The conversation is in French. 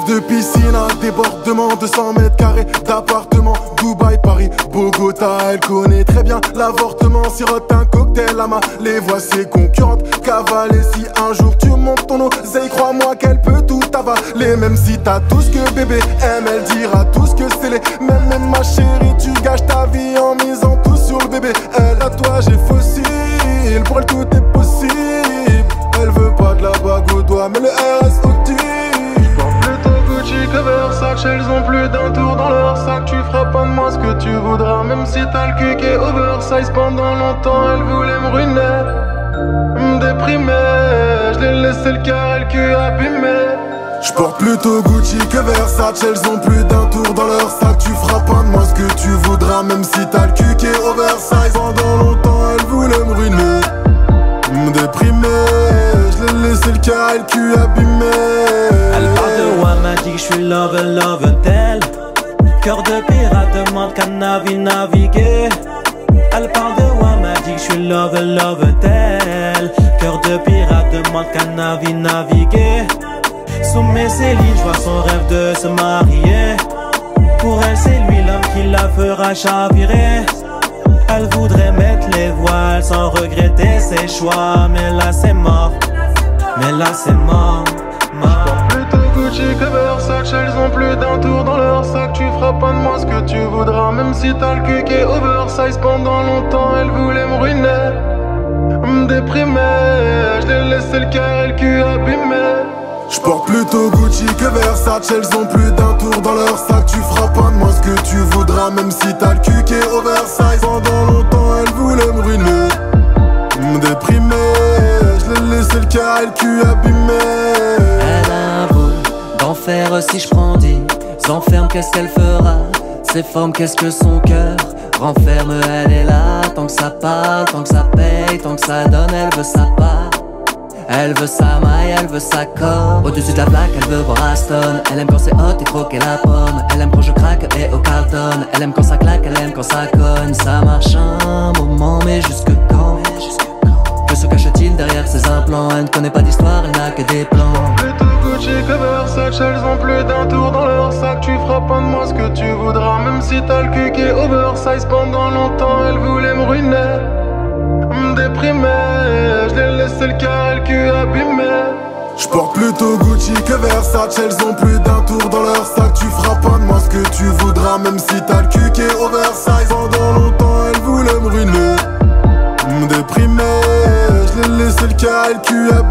Rêve de piscine à débordement, 200 mètres carrés d'appartement, Dubaï, Paris, Bogota. Elle connaît très bien l'avortement, sirote un cocktail à les voix ses concurrentes cavaler. Si un jour tu montes ton oseille, crois-moi qu'elle peut tout avaler. Même si t'as tout ce que bébé aime, elle dira tout ce que c'est les mêmes. Même ma chérie, tu gâches ta vie en misant tout sur le bébé. Elle, à toi j'ai fossile, pour elle tout est possible. Elle veut pas de la bague au doigt, mais le RS au-dessus. Gucci que Versace, elles ont plus d'un tour dans leur sac. Tu feras pas de moi ce que tu voudras, même si t'as le cul qui est oversize. Pendant longtemps, elle voulait me ruiner, me déprimer. Je l'ai laissé le cœur et le cul abîmé. J'porte plutôt Gucci que Versace, elles ont plus d'un tour dans leur sac. Tu feras pas de moi ce que tu voudras, même si t'as le cul qui est oversize. Pendant longtemps, elle voulait me ruiner, me déprimer. Je l'ai laissé le cœur et le cul abîmé. Elle parle de moi, m'a dit que je suis love tel. Cœur de pirate, demande qu'à naviguer. Elle parle de moi, m'a dit que je suis love tel. Cœur de pirate, demande qu'à naviguer. Sous mes Céline, je vois son rêve de se marier. Pour elle, c'est lui l'homme qui la fera chavirer. Elle voudrait mettre les voiles sans regretter ses choix. Mais là c'est mort, mais là c'est mort. Plutôt Gucci que Versace, elles ont plus d'un tour dans leur sac. Tu feras pas de moi ce que tu voudras, même si t'as le cul qui est oversize. Pendant longtemps elle voulait me ruiner, me déprimer. Je l'ai laissé le cœur et le cul abîmé. J'porte plutôt Gucci que Versace, elles ont plus d'un tour dans leur sac. Tu feras pas de moi ce que tu voudras, même si t'as le cul qui est oversize. Pendant longtemps elle voulait me ruiner, me déprimer. Je l'ai laissé le cœur et le cul abîmé. Elle a un bout d'enfer si je prends 10 enferme, qu'est-ce qu'elle fera? Ses formes, qu'est-ce que son cœur renferme? Elle est là, tant que ça parle, tant que ça paye, tant que ça donne, elle veut sa part. Elle veut sa maille, elle veut sa com. Au-dessus de la plaque, elle veut voir Aston. Elle aime quand c'est hot et croquer la pomme. Elle aime quand je craque et au Carlton. Elle aime quand ça claque, elle aime quand ça cogne. Ça marche un moment, mais jusque quand? Que se cache-t-il derrière ses implants? Elle ne connaît pas d'histoire, elle n'a que des plans. Plutôt Gucci que Versace, elles ont plus d'un tour dans leur sac. Tu feras pas de moi ce que tu voudras, même si t'as le cul qui est oversize. Pendant longtemps elle voulait me ruiner, me déprimer. Je l'ai laissé le cœur et le cul abîmé. J'porte plutôt Gucci que Versace, elles ont plus d'un tour dans leur sac. Tu feras pas de moi ce que tu voudras, même si t'as le cul qui est oversize. Pendant longtemps elle voulait me ruiner, me déprimer. Je l'ai laissé le cœur et le cul abîmé.